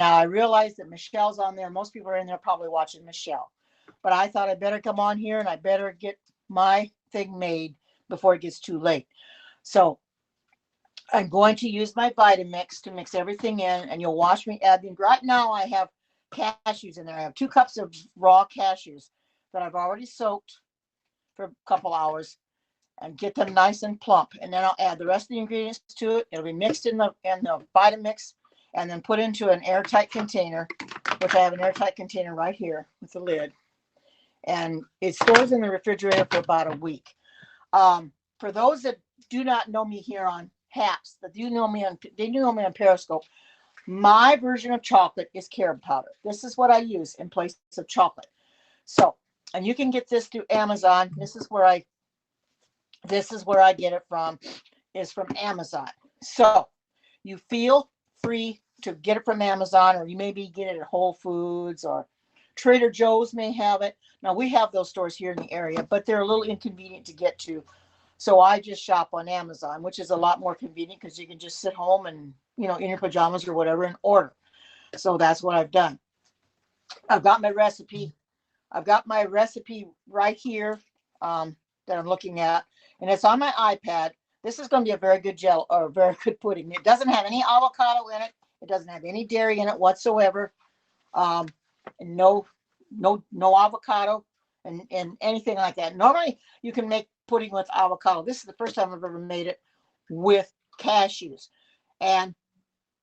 Now I realize that Michelle's on there. Most people are in there probably watching Michelle. But I thought I better come on here and I better get my thing made before it gets too late. So I'm going to use my Vitamix to mix everything in, and you'll watch me add them. Right now I have cashews in there. I have 2 cups of raw cashews that I've already soaked for a couple hours and get them nice and plump. And then I'll add the rest of the ingredients to it. It'll be mixed in the Vitamix and then put into an airtight container, which I have an airtight container right here with the lid. And it stores in the refrigerator for about a week. For those that do not know me here on Haps, that do know me on Periscope, my version of chocolate is carob powder. This is what I use in place of chocolate. So, and you can get this through Amazon. This is where I get it from, is from Amazon. So you feel free to get it from Amazon, or you maybe get it at Whole Foods, or Trader Joe's may have it. Now we have those stores here in the area, but they're a little inconvenient to get to. So I just shop on Amazon, which is a lot more convenient because you can just sit home and, in your pajamas or whatever and order. So that's what I've done. I've got my recipe. Right here that I'm looking at, and it's on my iPad. This is going to be a very good gel, or a very good pudding. It doesn't have any avocado in it. It doesn't have any dairy in it whatsoever. And no avocado and anything like that. Normally you can make pudding with avocado. This is the first time I've ever made it with cashews. And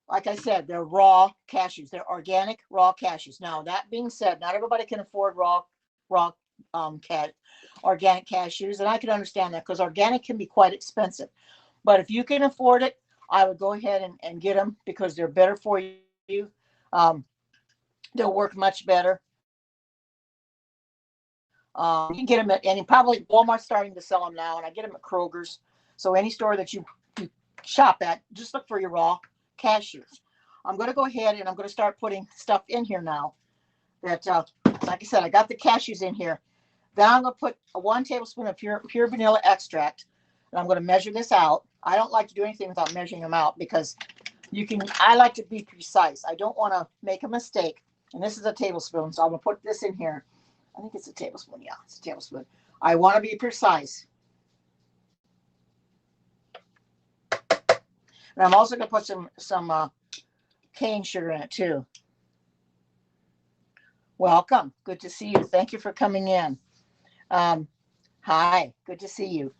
like I said, they're raw cashews. They're organic raw cashews. Now, that being said, not everybody can afford raw organic cashews, and I can understand that because organic can be quite expensive. But if you can afford it, I would go ahead and get them because they're better for you. They'll work much better. You can get them at any, probably Walmart's starting to sell them now, and I get them at Kroger's. So any store that you shop at, just look for your raw cashews. I'm going to go ahead and I'm going to start putting stuff in here now. That, like I said, I got the cashews in here. Then I'm going to put 1 tablespoon of pure vanilla extract, and I'm going to measure this out. I don't like to do anything without measuring them out because I like to be precise. I don't want to make a mistake. And this is a tablespoon, so I'm going to put this in here. I think it's a tablespoon. Yeah, it's a tablespoon. I want to be precise. And I'm also going to put some cane sugar in it too. Welcome. Good to see you. Thank you for coming in. Hi. Good to see you.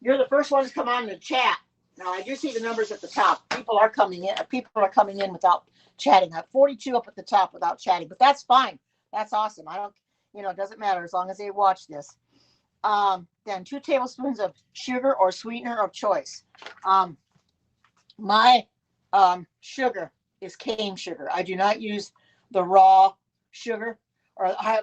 You're the first one to come on the chat. Now, I do see the numbers at the top. People are coming in without chatting. I have 42 up at the top without chatting, but that's fine. That's awesome. I don't, it doesn't matter as long as they watch this. Then 2 tablespoons of sugar or sweetener of choice. My sugar is cane sugar. I do not use the raw sugar, I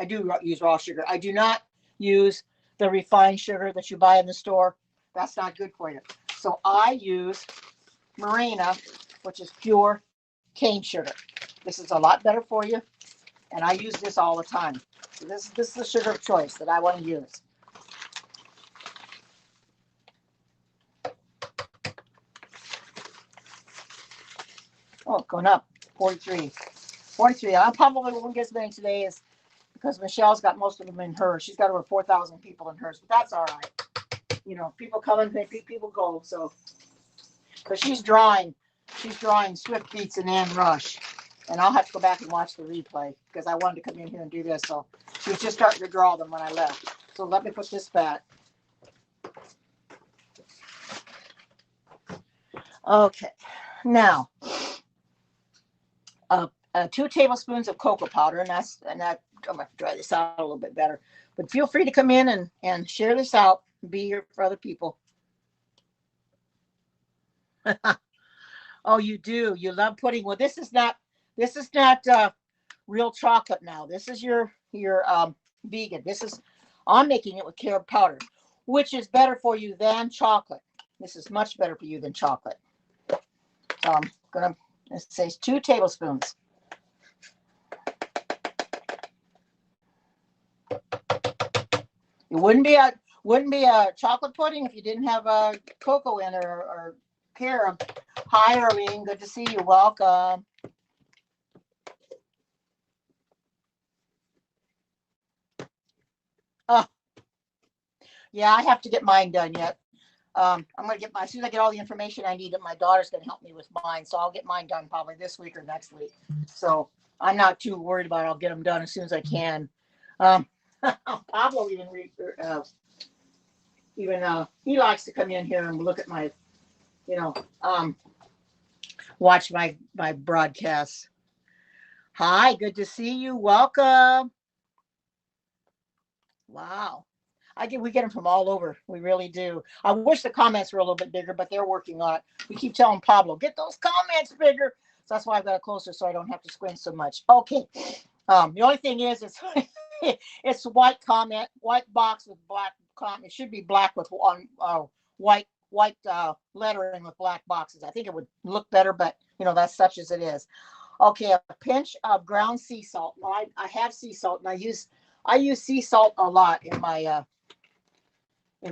do use raw sugar. I do not use the refined sugar that you buy in the store. That's not good for you. So I use Morena, which is pure cane sugar. This is a lot better for you, and I use this all the time. So this is the sugar of choice that I want to use. Oh, going up, 43. I probably won't get as many today as because Michelle's got most of them in hers. She's got over 4,000 people in hers, but that's all right. People come and people go. So, because she's drawing Swift Beats and Ann Rush, and I'll have to go back and watch the replay because I wanted to come in here and do this. So she was just starting to draw them when I left. So let me put this back. Okay, now 2 tablespoons of cocoa powder, and I'm going to dry this out a little bit better. But feel free to come in and share this out and be here for other people. Oh, you do. You love pudding. Well, this is not real chocolate now. This is your vegan. I'm making it with carob powder, which is better for you than chocolate. This is much better for you than chocolate. So I'm going to say 2 tablespoons. It wouldn't be a chocolate pudding if you didn't have cocoa in it or carob. Hi, Arlene. Good to see you. Welcome. Oh, yeah, I have to get mine done yet. I'm gonna get my as soon as I get all the information I need, and my daughter's gonna help me with mine, so I'll get mine done probably this week or next week. So I'm not too worried about it. I'll get them done as soon as I can. Um, Pablo he likes to come in here and look at my, you know, watch my broadcasts. Hi, good to see you. Welcome. Wow. We get them from all over. We really do. I wish the comments were a little bit bigger, but they're working on it. We keep telling Pablo, get those comments bigger. So that's why I've got it closer so I don't have to squint so much. Okay. The only thing is it's it's white box with black comment. It should be black with white lettering with black boxes. I think it would look better, but that's such as it is. Okay, a pinch of ground sea salt. Well, I have sea salt, and I use sea salt a lot in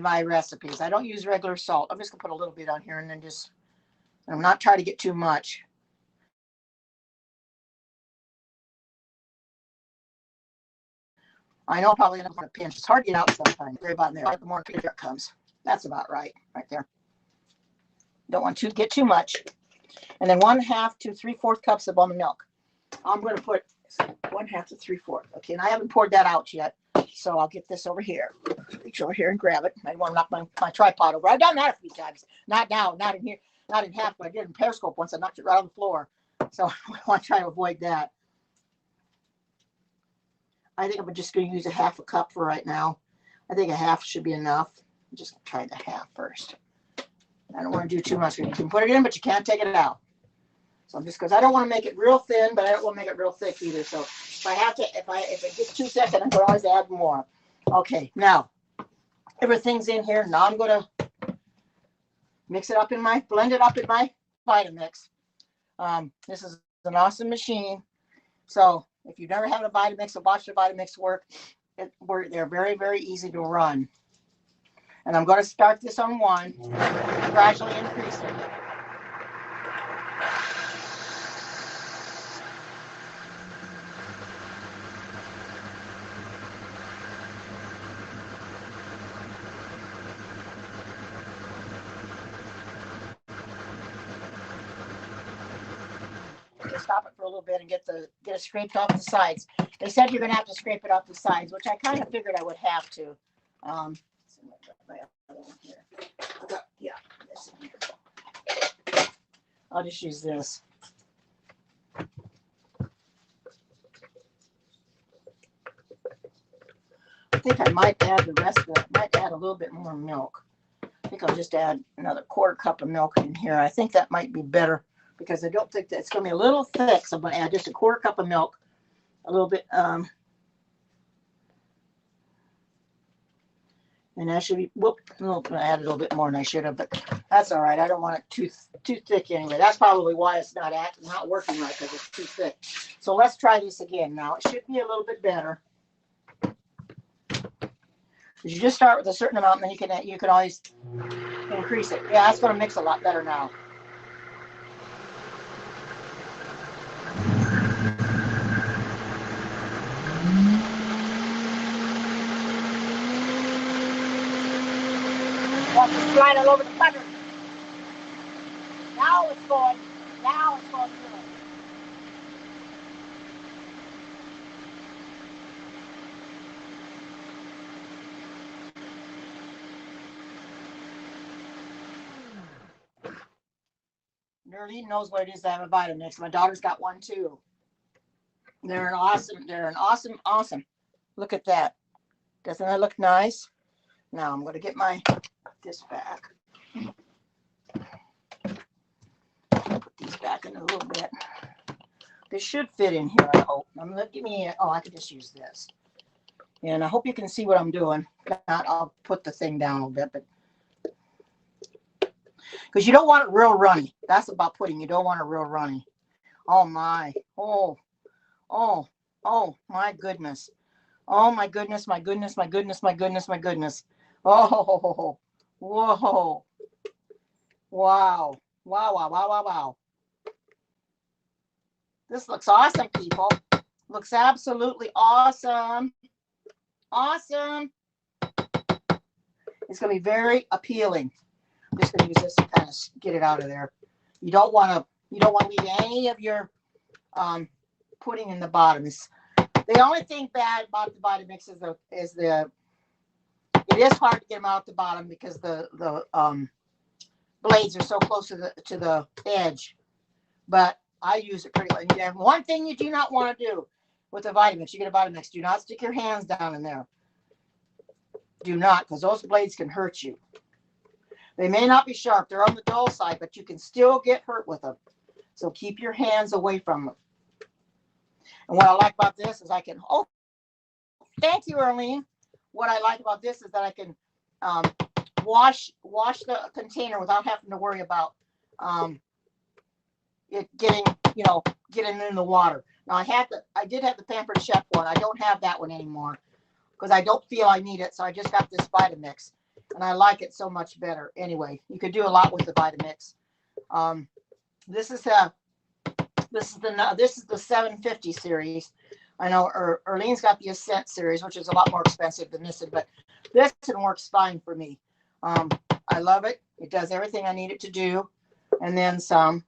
my recipes. I don't use regular salt. I'm just gonna put a little bit on here, and then I'm not trying to get too much. I know I'm probably gonna put a pinch. It's hard to get out sometimes. Right about there. The more clear it comes. That's about right there. Don't want to get too much. And then 1/2 to 3/4 cups of almond milk. I'm going to put 1/2 to 3/4. Okay, and I haven't poured that out yet, so I'll get this over here. Reach over here and grab it. I don't want to knock my tripod over. I've done that a few times. Not now, not in here, not in half, but I did in Periscope once. I knocked it right on the floor. So I want to try to avoid that. I think I'm just going to use 1/2 cup for right now. I think 1/2 should be enough. I'm just going to try the 1/2 first. I don't want to do too much. You can put it in, but you can't take it out. So I'm just because I don't want to make it real thin, but I don't want to make it real thick either. So if it gets too thick, I can always add more. Okay, now everything's in here. Now I'm going to blend it up in my Vitamix. This is an awesome machine. So if you've never had a Vitamix or watched a Vitamix work, they're very, very easy to run. And I'm going to start this on 1, gradually increase it. Stop it for a little bit and get it scraped off the sides. They said you're going to have to scrape it off the sides, which I kind of figured I would have to. Yeah, I'll just use this. I think I might add the rest of it. I might add a little bit more milk. I think I'll just add another 1/4 cup of milk in here. I think that might be better because I don't think that it's going to be a little thick. So I'm going to add just a 1/4 cup of milk, a little bit. And that should be, I add a little bit more than I should have, but that's all right. I don't want it too thick anyway. That's probably why it's not working right, because it's too thick. So let's try this again. Now it should be a little bit better. You just start with a certain amount, and then you can always increase it. Yeah, that's going to mix a lot better now. Watch it slide all over the butter. Now it's going good. Nerlene knows what it is to have a Vitamix. My daughter's got one too. They're an awesome. Look at that. Doesn't that look nice? Now I'm going to get this back. Put these back in a little bit. This should fit in here, I hope. I could just use this. And I hope you can see what I'm doing. If not, I'll put the thing down a little bit, but because you don't want it real runny. That's about pudding. You don't want it real runny. Oh my. Oh my goodness. Oh my goodness. Oh, whoa. Wow. Wow, wow, wow, wow, wow. This looks awesome, people. Looks absolutely awesome. Awesome. It's going to be very appealing. I'm just going to use this to kind of get it out of there. You don't want to leave any of your pudding in the bottom. The only thing bad about the Vitamix is it is hard to get them out the bottom because the blades are so close to the edge. But I use it pretty well. You have one thing you do not want to do with the Vitamix. You get a Vitamix. Do not stick your hands down in there. Do not, because those blades can hurt you. They may not be sharp. They're on the dull side, but you can still get hurt with them. So keep your hands away from them. And what I like about this is I can, oh, thank you, Arlene. What I like about this is that I can wash the container without having to worry about it getting in the water. Now I did have the Pampered Chef one. I don't have that one anymore because I don't feel I need it. So I just got this Vitamix, and I like it so much better. Anyway, you could do a lot with the Vitamix. This is the 750 series. I know Erlene's got the Ascent series, which is a lot more expensive than this one, but this one works fine for me. I love it. It does everything I need it to do, and then some.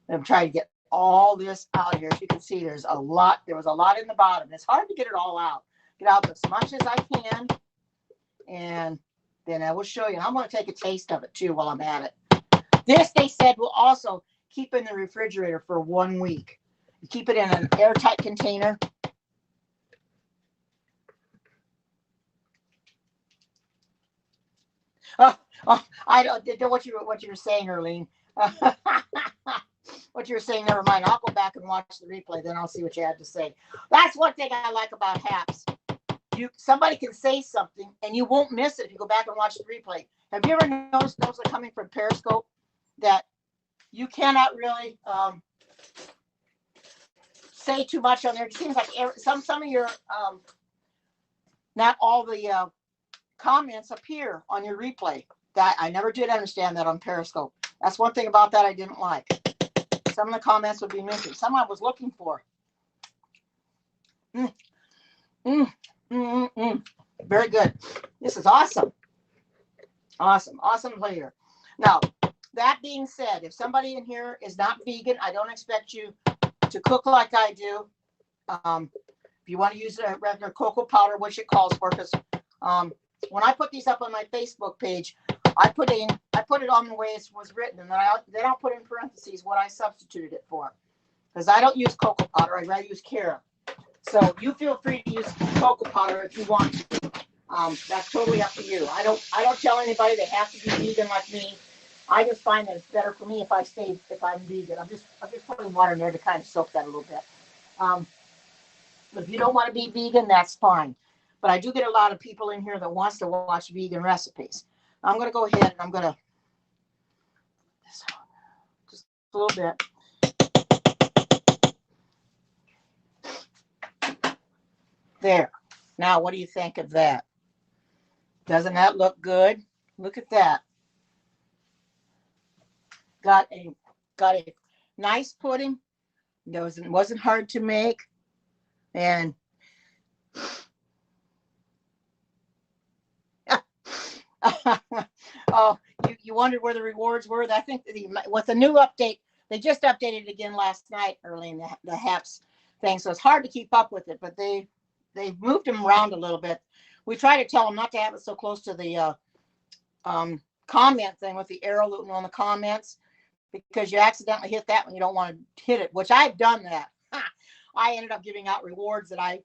I'm trying to get all this out here. As you can see, there was a lot in the bottom. It's hard to get it all out. Get out as much as I can, and then I will show you. I'm going to take a taste of it too while I'm at it. This, they said, will also keep in the refrigerator for 1 week. You keep it in an airtight container. I don't know what you were saying, Erlene. What you were saying, never mind. I'll go back and watch the replay, then I'll see what you had to say. That's one thing I like about Haps. Somebody can say something and you won't miss it if you go back and watch the replay. Have you ever noticed those are coming from Periscope that you cannot really say too much on there? It seems like some of your not all the comments appear on your replay. That I never did understand that on Periscope. That's one thing about that I didn't like. Some of the comments would be missing. Some I was looking for. Very good. This is awesome. Awesome flavor. Now, that being said, if somebody in here is not vegan, I don't expect you to cook like I do. If you want to use a regular cocoa powder, which it calls for, because when I put these up on my Facebook page, I put it on the way it was written, and then I'll put in parentheses what I substituted it for, because I don't use cocoa powder. I'd rather use Cara. So you feel free to use cocoa powder if you want to. That's totally up to you. I don't tell anybody they have to be vegan like me. I just find that it's better for me if I'm vegan. I'm just putting water in there to kind of soak that a little bit. But if you don't want to be vegan, that's fine. But I do get a lot of people in here that wants to watch vegan recipes. I'm going to go ahead and I'm going to just a little bit. There. Now, what do you think of that? Doesn't that look good? Look at that. Got a nice pudding. It wasn't hard to make. And oh, you wondered where the rewards were. I think with the new update, they just updated it again last night early in the Haps thing. So it's hard to keep up with it, but they moved them around a little bit. We try to tell them not to have it so close to the comment thing with the arrow on the comments, because you accidentally hit that when you don't want to hit it, which I've done that. I ended up giving out rewards that I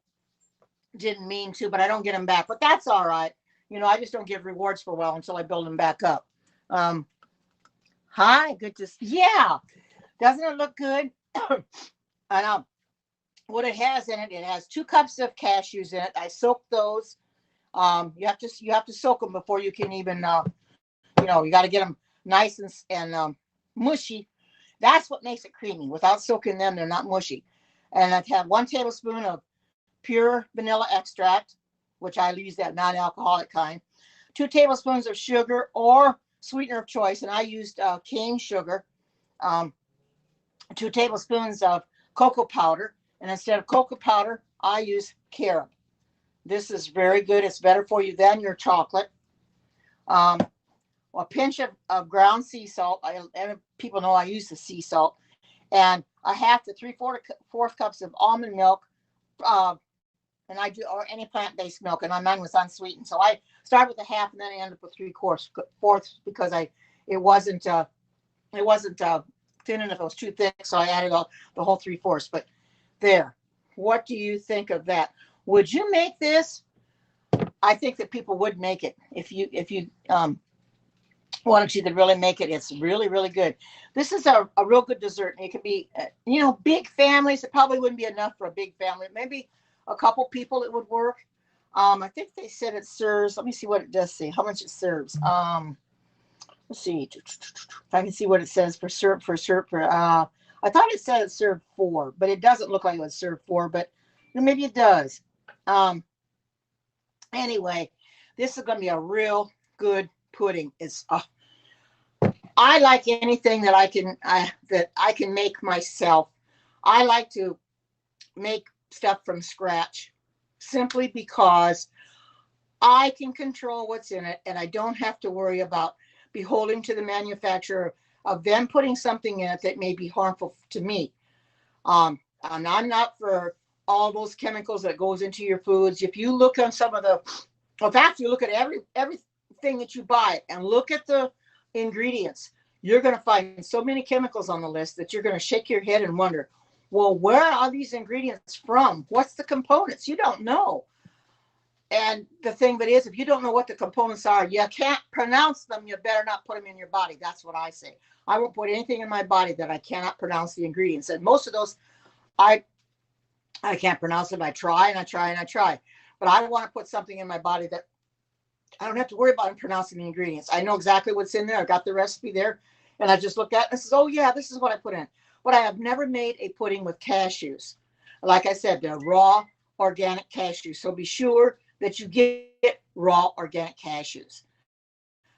didn't mean to, but I don't get them back. But that's all right. I just don't give rewards for a while until I build them back up. Hi, good to see. Yeah. Doesn't it look good? I know. What it has in it has 2 cups of cashews in it. I soak those. You have to soak them before you can even you got to get them nice and mushy. That's what makes it creamy. Without soaking them, they're not mushy. And I have 1 tablespoon of pure vanilla extract, which I use that non-alcoholic kind. 2 tablespoons of sugar, or sweetener of choice, and I used cane sugar, um, 2 tablespoons of cocoa powder, and instead of cocoa powder, I use carob. This is very good. It's better for you than your chocolate. Um, a pinch of ground sea salt. And people know I use the sea salt, and a half to three-fourth cups of almond milk. Uh, and I do, or any plant-based milk, and my mine was unsweetened. So I started with a half, and then I ended up with three-fourths because it wasn't it wasn't thin enough. It was too thick, so I added all the whole three-fourths. But there, what do you think of that? Would you make this? I think that people would make it if you wanted you to really make it. It's really, really good. This is a real good dessert. It could be, big families. It probably wouldn't be enough for a big family. Maybe a couple people it would work. I think they said it serves. Let me see what it does say. How much it serves. Let's see if I can see what it says for syrup. I thought it said it served 4, but it doesn't look like it would serve 4. But maybe it does. Anyway, this is going to be a real good pudding. It's I like anything that I can make myself. I like to make stuff from scratch simply because I can control what's in it, and I don't have to worry about beholding to the manufacturer of them putting something in it that may be harmful to me. And I'm not for all those chemicals that goes into your foods. If you look on some of the, in fact, you look at everything that you buy and look at the ingredients, you're going to find so many chemicals on the list that you're going to shake your head and wonder, well, where are these ingredients from? What's the components? You don't know. And the thing that is, if you don't know what the components are, you can't pronounce them, you better not put them in your body. That's what I say. I won't put anything in my body that I cannot pronounce the ingredients. And most of those, I can't pronounce them. I try and I try and I try. But I want to put something in my body that I don't have to worry about pronouncing the ingredients. I know exactly what's in there. I got the recipe there. And I just look at it and says, oh, yeah, this is what I put in. But I have never made a pudding with cashews. Like I said, they're raw organic cashews. So be sure that you get raw organic cashews.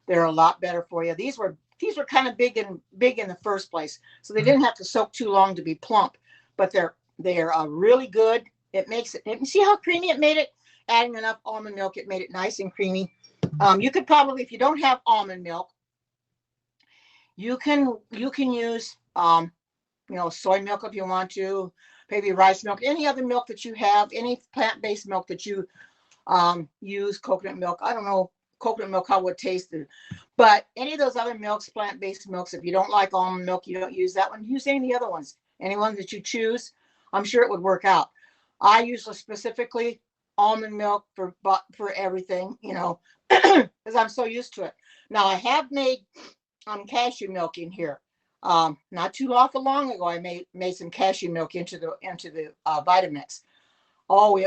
They're a lot better for you. These were kind of big in the first place, so they didn't have to soak too long to be plump. But they're really good. It makes it. You see how creamy it made it? Adding enough almond milk, it made it nice and creamy. You could probably, if you don't have almond milk, you can use soy milk if you want to, maybe rice milk, any other milk that you have, any plant-based milk that you use, coconut milk. I don't know coconut milk how it would taste it, but any of those other milks, plant-based milks, if you don't like almond milk, you don't use that one, use any of the other ones, any one that you choose. I'm sure it would work out. I use specifically almond milk for everything, because I'm so used to it. Now I have made cashew milk in here. Not too long ago, I made some cashew milk into the Vitamix. Oh,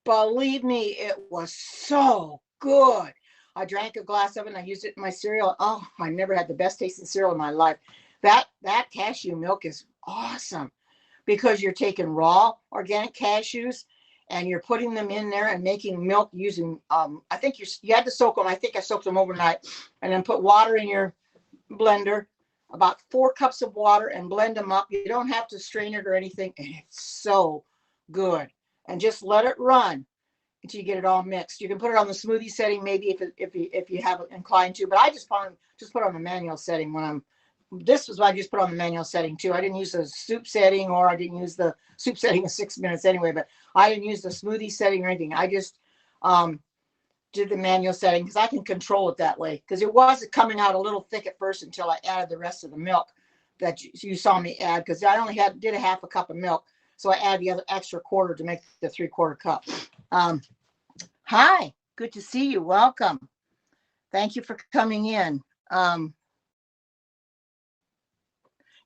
believe me, it was so good. I drank a glass of it and I used it in my cereal. Oh, I never had the best tasting cereal in my life. That cashew milk is awesome because you're taking raw organic cashews and you're putting them in there and making milk using, I think you had to soak them. I think I soaked them overnight and then put water in your blender, about 4 cups of water, and blend them up. You don't have to strain it or anything. And it's so good. And just let it run until you get it all mixed. You can put it on the smoothie setting, maybe if you have it inclined to, but I just put it on the manual setting this was what I just put on the manual setting too. I didn't use the soup setting, or I didn't use the soup setting in 6 minutes anyway, but I didn't use the smoothie setting or anything. I just did the manual setting because I can control it that way, because it was coming out a little thick at first until I added the rest of the milk that you saw me add, because I only did a half a cup of milk. So I add the other extra quarter to make the 3/4 cup. Hi, good to see you. Welcome. Thank you for coming in.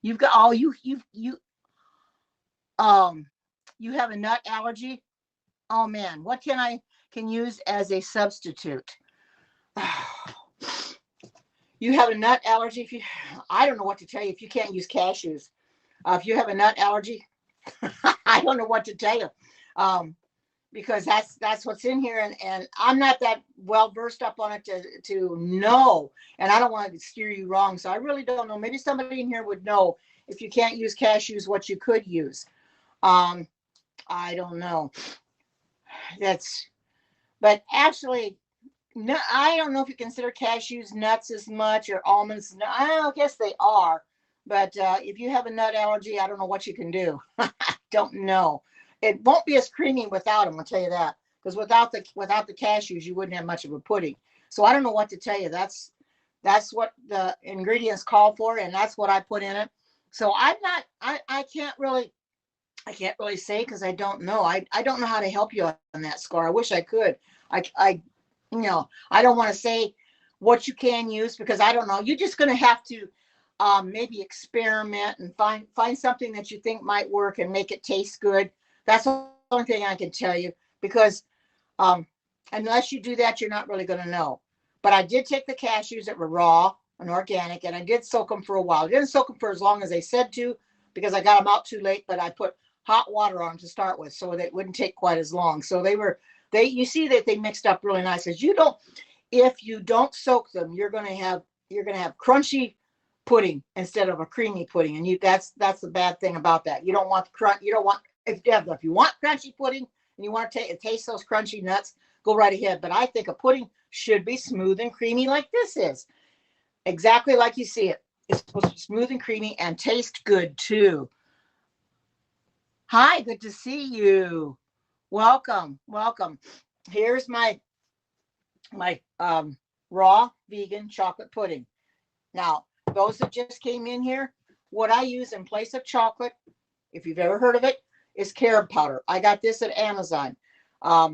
You've got you have a nut allergy. Oh man, what can use as a substitute? You have a nut allergy. I don't know what to tell you if you can't use cashews. If you have a nut allergy, I don't know what to tell you. because that's what's in here, and I'm not that well versed up on it to know, and I don't want to steer you wrong, so I really don't know. Maybe somebody in here would know if you can't use cashews, what you could use. Um, I don't know. That's but actually, no, I don't know if you consider cashews nuts as much or almonds. I guess they are, but if you have a nut allergy, I don't know what you can do. Don't know. It won't be as creamy without them. I'll tell you that, because without the cashews, you wouldn't have much of a pudding. So I don't know what to tell you. That's what the ingredients call for, and that's what I put in it. So I'm not. I can't really say because I don't know. I don't know how to help you on that score. I wish I could. I don't want to say what you can use because I don't know. You're just going to have to maybe experiment and find something that you think might work and make it taste good. That's the only thing I can tell you because um, unless you do that, you're not really going to know. But I did take the cashews that were raw and organic, and I did soak them for a while. I didn't soak them for as long as they said to because I got them out too late, but I put hot water on them to start with so that it wouldn't take quite as long. So they you see that they mixed up really nice. As you don't If you don't soak them, you're gonna have crunchy pudding instead of a creamy pudding, and that's the bad thing about that. You don't want the crunch. You don't want if you want crunchy pudding and you want to taste those crunchy nuts, go right ahead. But I think a pudding should be smooth and creamy like this is, exactly like you see it. It's supposed to be smooth and creamy and taste good too. Hi, good to see you. Welcome, welcome. Here's my raw vegan chocolate pudding. Now, those that just came in here, what I use in place of chocolate, if you've ever heard of it, is carob powder. I got this at Amazon.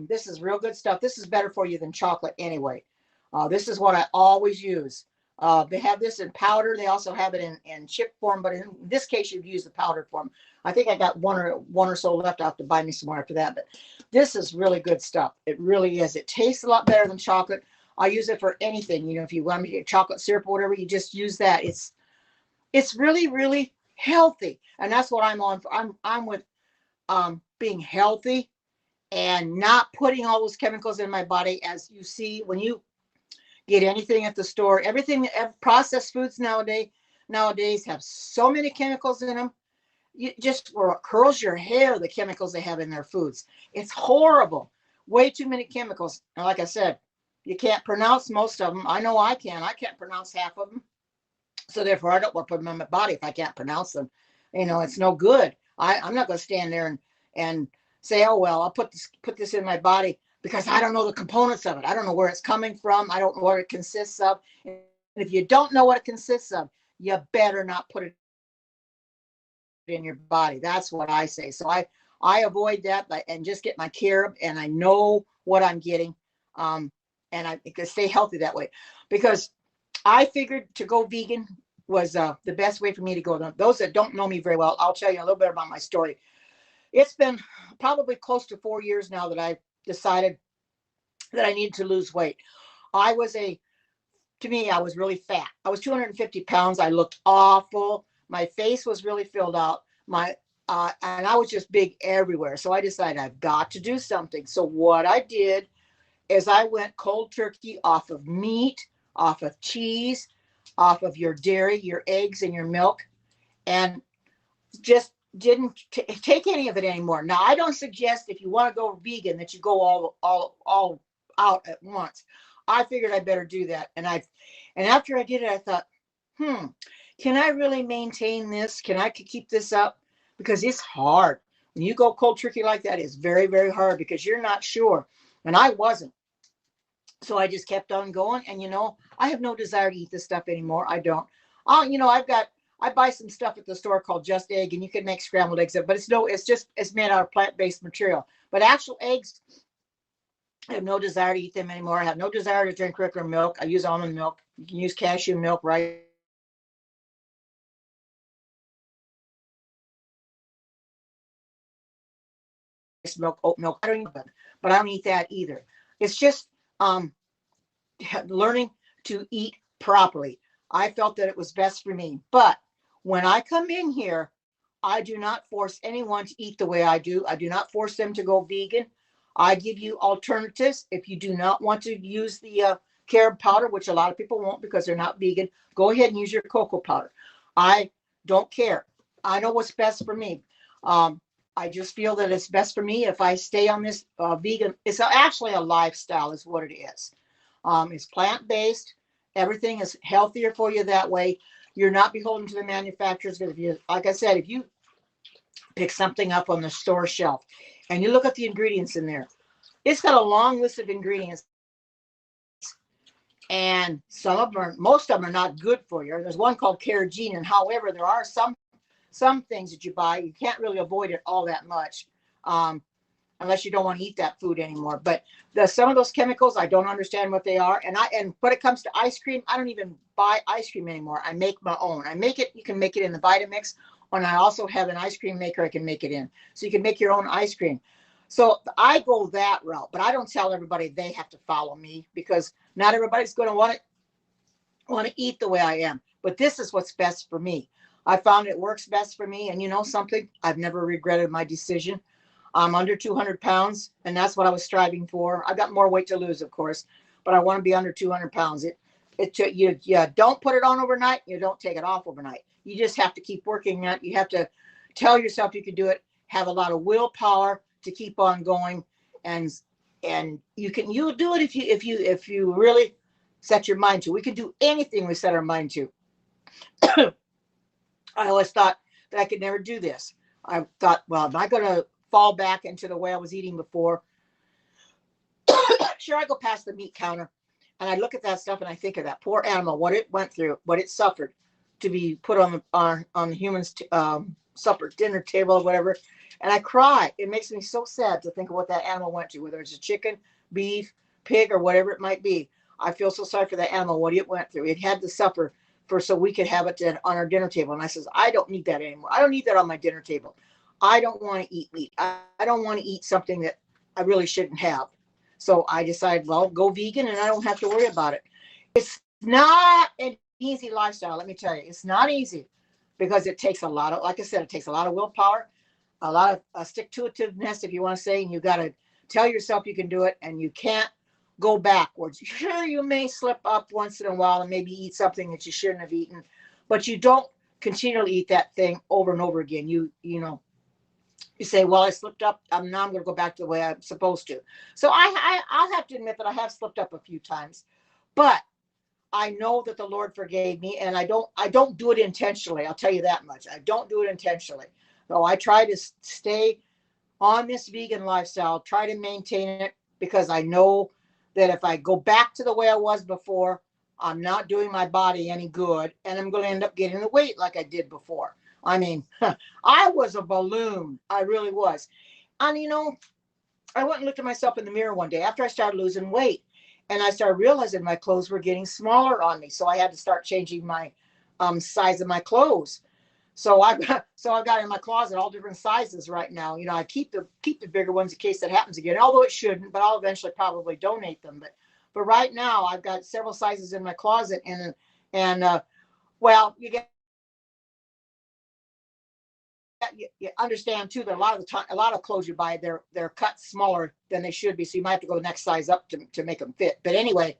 This is real good stuff. This is better for you than chocolate anyway. This is what I always use. They have this in powder. They also have it in chip form, but in this case, you'd use the powdered form. I think I got one or so left. I have to buy me some more after that. But this is really good stuff. It really is. It tastes a lot better than chocolate. I use it for anything. If you want to get chocolate syrup or whatever, you just use that. It's really, really healthy, and that's what I'm on for. I'm with being healthy and not putting all those chemicals in my body. As you see, when you get anything at the store, everything processed foods nowadays have so many chemicals in them. You just curls your hair, the chemicals they have in their foods. It's horrible. Way too many chemicals. And like I said, you can't pronounce most of them. I know I can. I can't pronounce half of them. So therefore, I don't want to put them in my body if I can't pronounce them. It's no good. I'm not going to stand there and say, oh well, I'll put this in my body because I don't know the components of it. I don't know where it's coming from. I don't know what it consists of. And if you don't know what it consists of, you better not put it in your body. That's what I say. So I avoid that and just get my carob, and I know what I'm getting, and I can stay healthy that way because I figured to go vegan was the best way for me to go. Those that don't know me very well, I'll tell you a little bit about my story. It's been probably close to 4 years now that I decided that I needed to lose weight. To me, I was really fat. I was 250 pounds. I looked awful. My face was really filled out. And I was just big everywhere. So I decided I've got to do something. So what I did is I went cold turkey off of meat, off of cheese, off of your dairy, your eggs, and your milk, and just didn't take any of it anymore. Now, I don't suggest if you want to go vegan that you go all out at once. I figured I better do that, and after I did it, I thought, can I really maintain this? Can I keep this up? Because it's hard. When you go cold turkey like that, it's very, very hard because you're not sure. And I wasn't. So I just kept on going. And, I have no desire to eat this stuff anymore. I don't. I buy some stuff at the store called Just Egg, and you can make scrambled eggs. But it's made out of plant-based material. But actual eggs, I have no desire to eat them anymore. I have no desire to drink regular milk. I use almond milk. You can use cashew milk, rice milk, oat milk. I don't eat that, but I don't eat that either. It's just learning to eat properly. I felt that it was best for me. But when I come in here, I do not force anyone to eat the way I do. I do not force them to go vegan. I give you alternatives. If you do not want to use the carob powder, which a lot of people won't because they're not vegan, go ahead and use your cocoa powder. I don't care. I know what's best for me. Um, I just feel that it's best for me if I stay on this vegan. It's actually a lifestyle, is what it is. It's plant-based. Everything is healthier for you that way. You're not beholden to the manufacturers. Because if you, like I said, if you pick something up on the store shelf and you look at the ingredients in there, it's got a long list of ingredients. And some of them are, most of them are not good for you. There's one called carrageenan. However, there are some things that you buy, you can't really avoid it all that much. Unless you don't want to eat that food anymore. But some of those chemicals, I don't understand what they are. And when it comes to ice cream, I don't even buy ice cream anymore. I make my own. I make it, you can make it in the Vitamix, and I also have an ice cream maker I can make it in. So you can make your own ice cream. So I go that route, but I don't tell everybody they have to follow me, because not everybody's going to want to eat the way I am. But this is what's best for me. I found it works best for me. And you know something? I've never regretted my decision. I'm under 200 pounds, and that's what I was striving for. I got more weight to lose, of course, but I want to be under 200 pounds. You don't put it on overnight. You don't take it off overnight. You just have to keep working at it. You have to tell yourself you can do it. Have a lot of willpower to keep on going, and you'll do it if you really set your mind to. We can do anything we set our mind to. I always thought that I could never do this. I thought, well, am I going to fall back into the way I was eating before? Sure, I go past the meat counter and I look at that stuff and I think of that poor animal, what it went through, what it suffered to be put on the human's supper dinner table or whatever, and I cry. It makes me so sad to think of what that animal went to, whether it's a chicken, beef, pig, or whatever it might be. I feel so sorry for that animal, what it went through. It had to suffer so we could have it on our dinner table. And I says, I don't need that anymore. I don't need that on my dinner table. I don't want to eat meat. I don't want to eat something that I really shouldn't have. So I decided, well, go vegan and I don't have to worry about it. It's not an easy lifestyle, let me tell you. It's not easy, because it takes a lot of, like I said, it takes a lot of willpower, a lot of stick-to-itiveness, if you want to say, and you got to tell yourself you can do it, and you can't go backwards. Sure, you may slip up once in a while and maybe eat something that you shouldn't have eaten, but you don't continually eat that thing over and over again. You know, you say, well, I slipped up. Now I'm going to go back to the way I'm supposed to. So I'll have to admit that I have slipped up a few times, but I know that the Lord forgave me, and I don't do it intentionally. I'll tell you that much. I don't do it intentionally. So I try to stay on this vegan lifestyle, try to maintain it, because I know that if I go back to the way I was before, I'm not doing my body any good, and I'm going to end up getting the weight like I did before. I mean, I was a balloon. I really was. And, you know, I went and looked at myself in the mirror one day after I started losing weight, and I started realizing my clothes were getting smaller on me. So I had to start changing my size of my clothes. So I've got in my closet all different sizes right now. You know, I keep the bigger ones in case that happens again, although it shouldn't, but I'll eventually probably donate them. But right now I've got several sizes in my closet, and well, you understand too that a lot of clothes you buy, they're cut smaller than they should be, so you might have to go the next size up to make them fit. But anyway,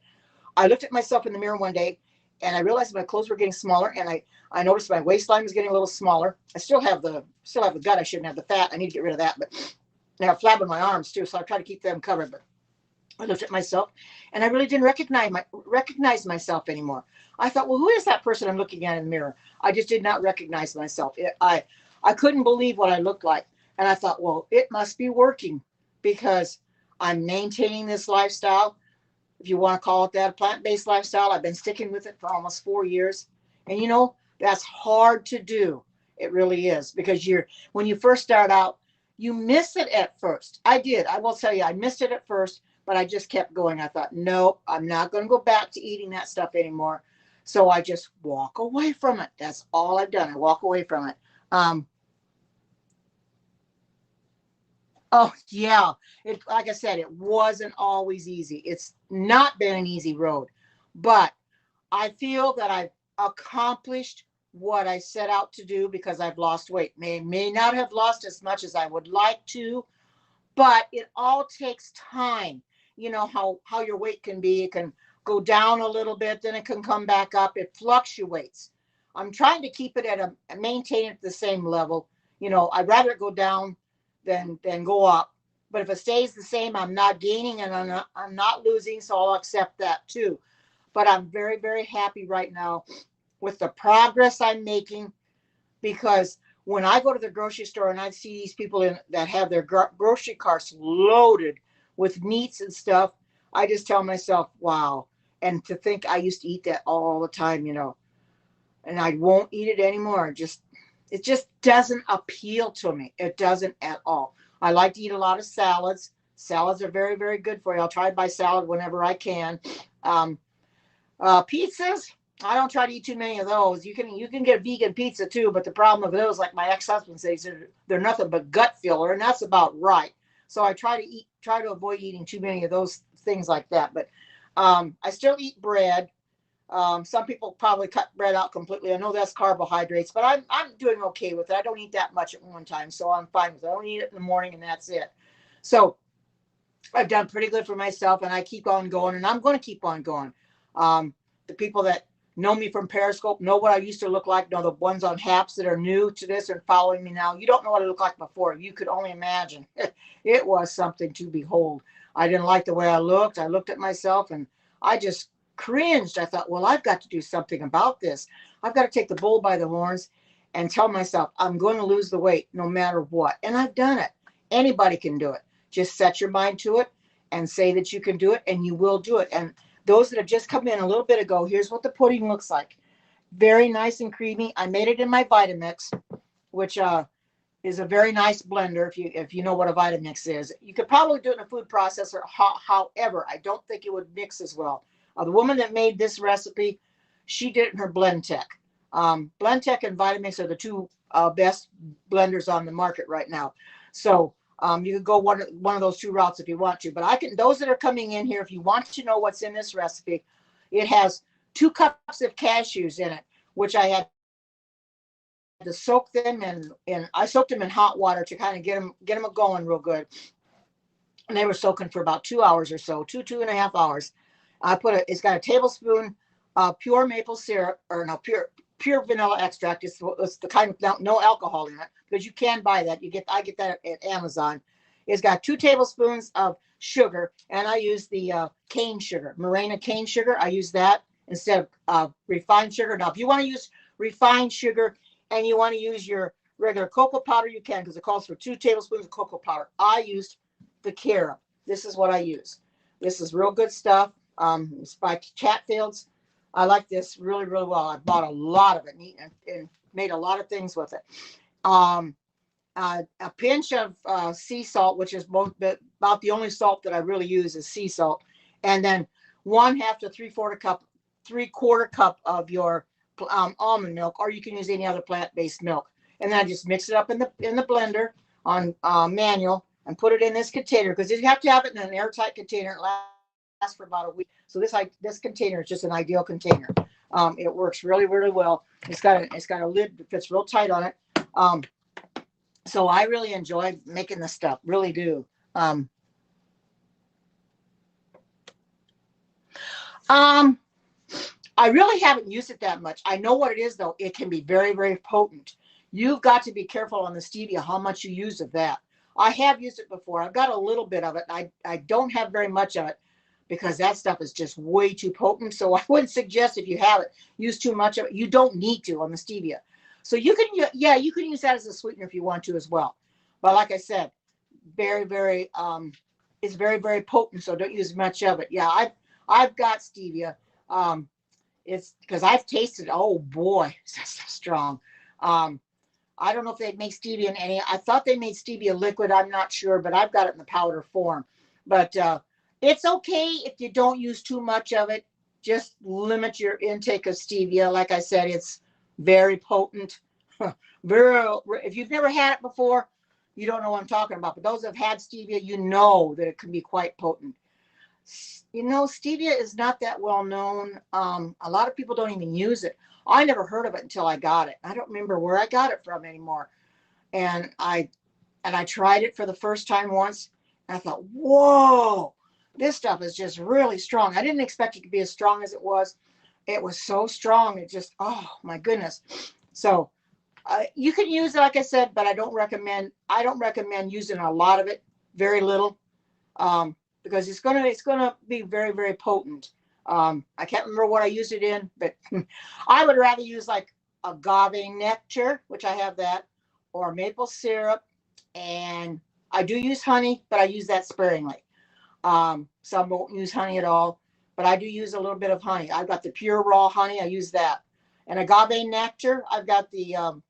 I looked at myself in the mirror one day, and I realized my clothes were getting smaller, and I noticed my waistline was getting a little smaller. I still have the gut. I shouldn't have the fat. I need to get rid of that. But I have flab in my arms too, so I try to keep them covered. But I looked at myself, and I really didn't recognize myself anymore. I thought, well, who is that person I'm looking at in the mirror? I just did not recognize myself. I couldn't believe what I looked like. And I thought, well, it must be working, because I'm maintaining this lifestyle, if you want to call it that, a plant-based lifestyle. I've been sticking with it for almost 4 years. And you know, that's hard to do. It really is, because when you first start out, you miss it at first. I did. I will tell you, I missed it at first, but I just kept going. I thought, no, I'm not going to go back to eating that stuff anymore. So I just walk away from it. That's all I've done. I walk away from it. Oh yeah. Like I said, it wasn't always easy. It's not been an easy road, but I feel that I've accomplished what I set out to do, because I've lost weight. May not have lost as much as I would like to, but it all takes time. You know how your weight can be. It can go down a little bit, then it can come back up. It fluctuates. I'm trying to keep it at a maintain it at the same level. You know, I'd rather it go down than go up. But if it stays the same, I'm not gaining and I'm not losing, so I'll accept that too. But I'm very, very happy right now with the progress I'm making, because when I go to the grocery store and I see these people that have their grocery carts loaded with meats and stuff, I just tell myself, wow. And to think I used to eat that all the time, you know, and I won't eat it anymore. It just doesn't appeal to me. It doesn't at all. I like to eat a lot of salads. Salads are very, very good for you. I'll try to buy salad whenever I can. Um, Pizzas, I don't try to eat too many of those. You can get a vegan pizza too, but the problem with those, like my ex-husband says, they're nothing but gut filler, and that's about right. So I try to avoid eating too many of those things like that. But I still eat bread. Some people probably cut bread out completely. I know that's carbohydrates, but I'm doing okay with it. I don't eat that much at one time, so I'm fine with it. I don't eat it in the morning, and that's it. So I've done pretty good for myself, and I keep on going, and I'm going to keep on going. The people that know me from Periscope know what I used to look like. Know the ones on Haps that are new to this and following me now. You don't know what I looked like before. You could only imagine. It was something to behold. I didn't like the way I looked. I looked at myself and I just cringed. I thought, well, I've got to do something about this. I've got to take the bull by the horns and tell myself I'm going to lose the weight no matter what. And I've done it. Anybody can do it. Just set your mind to it and say that you can do it, and you will do it. And those that have just come in a little bit ago, here's what the pudding looks like. Very nice and creamy. I made it in my Vitamix, which is a very nice blender. If you know what a Vitamix is, you could probably do it in a food processor. However, I don't think it would mix as well. The woman that made this recipe, she did it in her Blendtec. Blendtec and Vitamix are the two best blenders on the market right now. So you could go one of those two routes if you want to. But those that are coming in here, if you want to know what's in this recipe, it has 2 cups of cashews in it, which I had to soak them in. I soaked them in hot water to kind of get them going real good. And they were soaking for about 2 hours or so, 2.5 hours. It's got a tablespoon pure maple syrup, or no, pure vanilla extract. It's the kind of no alcohol in it, because you can buy that. I get that at Amazon. It's got 2 tablespoons of sugar, and I use the cane sugar, Morena cane sugar. I use that instead of refined sugar. Now, if you want to use refined sugar and you want to use your regular cocoa powder, you can, because it calls for 2 tablespoons of cocoa powder. I used the Carob. This is what I use. This is real good stuff. It's by Chatfields. I like this really, really well. I bought a lot of it and made a lot of things with it. A pinch of sea salt, which is about the only salt that I really use is sea salt, and then 1/2 to 3/4 cup of your almond milk, or you can use any other plant-based milk. And then I just mix it up in the blender on manual and put it in this container, because you have to have it in an airtight container. It lasts for about a week. So this container is just an ideal container. It works really, really well. It's got a lid that fits real tight on it. So I really enjoy making this stuff, really do. I really haven't used it that much. I know what it is, though. It can be very, very potent. You've got to be careful on the stevia how much you use of that. I have used it before. I've got a little bit of it. I don't have very much of it, because that stuff is just way too potent. So I wouldn't suggest, if you have it, use too much of it. You don't need to on the stevia. So you can use that as a sweetener if you want to as well. But like I said, very, very, it's very, very potent. So don't use much of it. Yeah, I've got stevia. It's because I've tasted. Oh boy, it's so strong. I don't know if they make stevia in any. I thought they made stevia liquid. I'm not sure, but I've got it in the powder form. But it's okay if you don't use too much of it. Just limit your intake of stevia. Like I said, it's very potent. If you've never had it before, you don't know what I'm talking about. But those that have had stevia, you know that it can be quite potent. You know, stevia is not that well known. A lot of people don't even use it. I never heard of it until I got it. I don't remember where I got it from anymore. And I tried it for the first time once, And I thought, whoa, this stuff is just really strong. I didn't expect it to be as strong as it was. It was so strong. It just, oh my goodness. So you can use it, like I said, but I don't recommend. I don't recommend using a lot of it. Very little, because it's gonna be very very potent. I can't remember what I used it in, but I would rather use like agave nectar, which I have that, or maple syrup, and I do use honey, but I use that sparingly. Some won't use honey at all, but I do use a little bit of honey. I've got the pure raw honey. I use that, and agave nectar. I've got the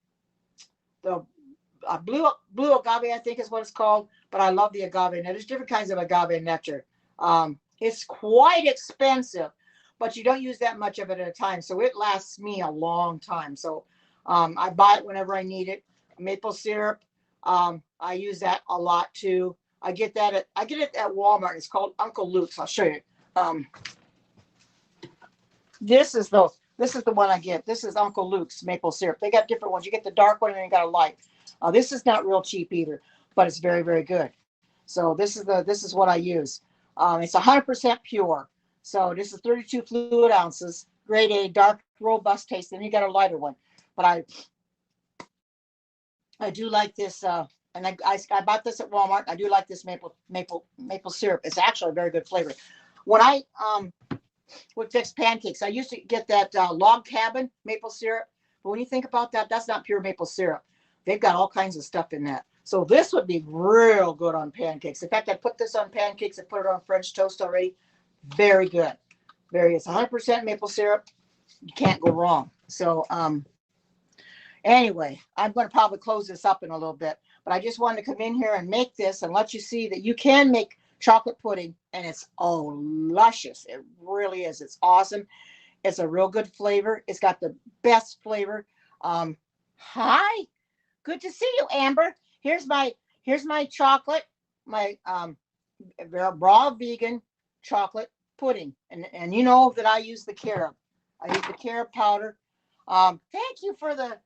blue agave, I think is what it's called. But I love the agave. Now there's different kinds of agave nectar. It's quite expensive, but you don't use that much of it at a time, so it lasts me a long time. So I buy it whenever I need it. Maple syrup, I use that a lot too. I get it at Walmart. It's called Uncle Luke's. I'll show you. Um, this is the one I get. This is Uncle Luke's maple syrup. They got different ones. You get the dark one and you got a light. This is not real cheap either, but it's very very good. So this is what I use. It's 100% pure. So this is 32 fluid ounces, grade A, dark, robust taste. Then you got a lighter one, but I do like this. And I bought this at Walmart. I do like this maple syrup. It's actually a very good flavor. When I would fix pancakes, I used to get that log cabin maple syrup. But when you think about that, that's not pure maple syrup. They've got all kinds of stuff in that. So this would be real good on pancakes. In fact, I put this on pancakes. I put it on French toast already. Very good. It's 100% maple syrup. You can't go wrong. So anyway, I'm going to probably close this up in a little bit. But I just wanted to come in here and make this and let you see that you can make chocolate pudding, and it's luscious. It really is. It's awesome. It's a real good flavor. It's got the best flavor. Hi, good to see you, Amber. Here's my chocolate, my raw vegan chocolate pudding, and you know that I use the carob. I use the carob powder. Thank you for the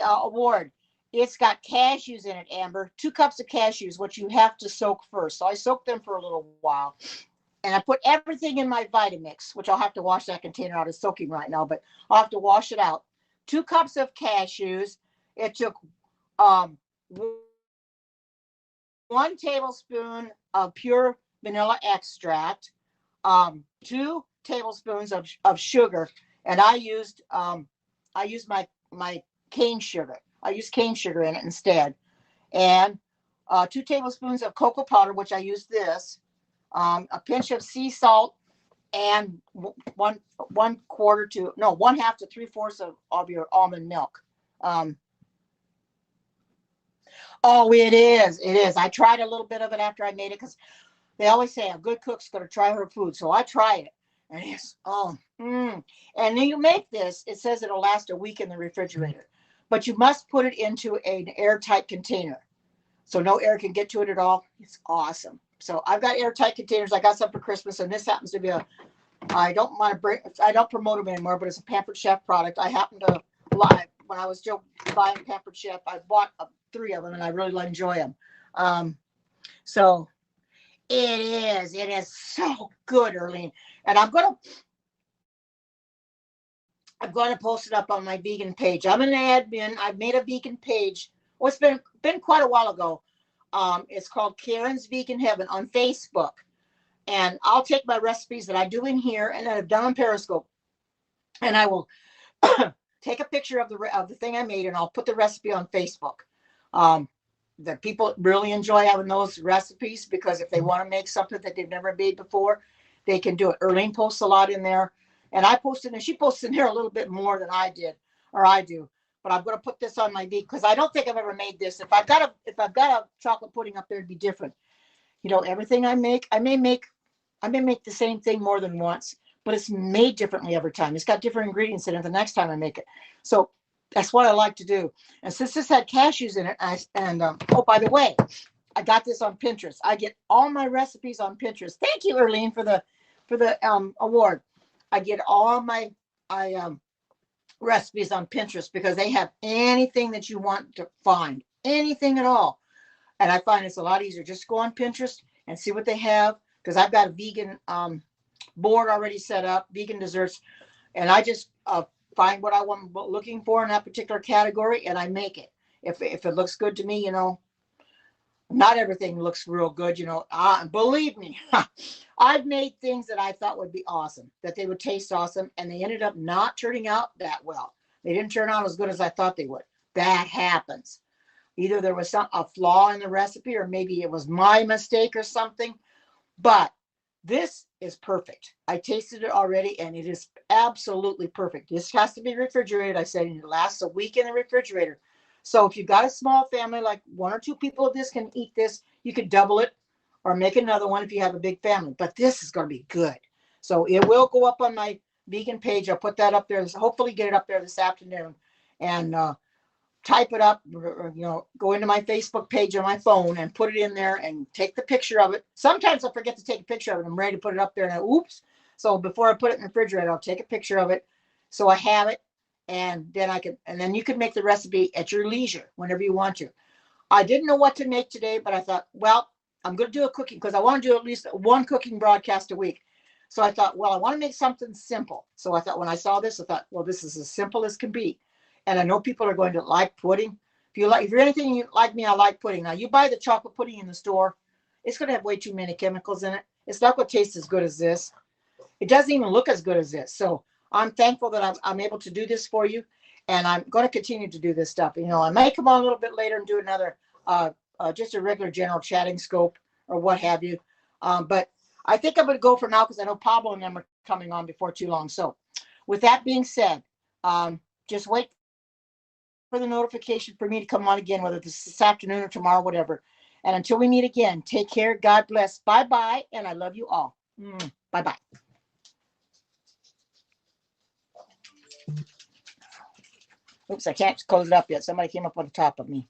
award. It's got cashews in it, Amber. 2 cups of cashews, which you have to soak first. So I soaked them for a little while. And I put everything in my Vitamix, which I'll have to wash that container out. It's soaking right now, but I'll have to wash it out. 2 cups of cashews. It took 1 tablespoon of pure vanilla extract, 2 tablespoons of sugar, and I used my cane sugar. I used cane sugar in it instead, and 2 tablespoons of cocoa powder, which I used this, a pinch of sea salt, and 1/4 to 1/2 to 3/4 of your almond milk. Oh, it is. It is. I tried a little bit of it after I made it because they always say a good cook's going to try her food. So I try it. And it's, and then you make this, it says it'll last a week in the refrigerator. But you must put it into an airtight container, so no air can get to it at all. It's awesome. So I've got airtight containers. I got some for Christmas, and this happens to be I don't promote them anymore, but it's a Pampered Chef product. I happen to when I was still buying Pampered Chef, I bought 3 of them, and I really enjoy them. So it is so good, Earlene. And I'm gonna post it up on my vegan page. I'm an admin. I've made a vegan page. Well, it's been quite a while ago. It's called Karen's Vegan Heaven on Facebook. And I'll take my recipes that I do in here and that I've done on Periscope, and I will take a picture of the thing I made, and I'll put the recipe on Facebook. The people really enjoy having those recipes because if they want to make something that they've never made before, they can do it. Earlene posts a lot in there, and I posted, and she posts in there a little bit more than I do. But I'm going to put this on my vegan because I don't think I've ever made this. If I've got a chocolate pudding up there, it'd be different. You know, everything I make, I may make the same thing more than once, but it's made differently every time. It's got different ingredients in it the next time I make it. So that's what I like to do. And since this had cashews in it, oh, by the way, I got this on Pinterest. I get all my recipes on Pinterest. Thank you, Earlene, for the award. I get all my recipes on Pinterest because they have anything that you want to find, anything at all. And I find it's a lot easier. Just go on Pinterest, and see what they have. Because I've got a vegan board already set up, vegan desserts, and I just find what I want looking for in that particular category, and I make it. If it looks good to me, not everything looks real good, believe me, I've made things that I thought would be awesome, that they would taste awesome, and they ended up not turning out that well. They didn't turn out as good as I thought they would. That happens. Either there was a flaw in the recipe, or maybe it was my mistake or something, but this is perfect. I tasted it already, and it is absolutely perfect. This has to be refrigerated. I said it lasts a week in the refrigerator. So if you've got a small family, like 1 or 2 people of this can eat this, you could double it or make another one if you have a big family. But this is going to be good. So it will go up on my vegan page. I'll put that up there. Hopefully get it up there this afternoon, and type it up, go into my Facebook page on my phone and put it in there and take the picture of it. Sometimes I forget to take a picture of it. I'm ready to put it up there, and oops. So before I put it in the refrigerator, I'll take a picture of it so I have it, and then you can make the recipe at your leisure whenever you want to. I didn't know what to make today, but I thought, well, I'm going to do a cooking, because I want to do at least one cooking broadcast a week. So I thought, well, I want to make something simple. So I thought, when I saw this, I thought, well, this is as simple as can be. And I know people are going to like pudding. If you're anything like me, I like pudding. Now, you buy the chocolate pudding in the store, it's going to have way too many chemicals in it. It's not going to taste as good as this. It doesn't even look as good as this. So I'm thankful that I'm able to do this for you, and I'm going to continue to do this stuff. I may come on a little bit later and do another, just a regular general chatting scope or what have you. But I think I'm going to go for now, because I know Pablo and them are coming on before too long. So with that being said, just wait for the notification for me to come on again, whether it's this afternoon or tomorrow, whatever. And until we meet again, take care. God bless. Bye-bye. And I love you all. Bye-bye. Oops, I can't close it up yet. Somebody came up on the top of me.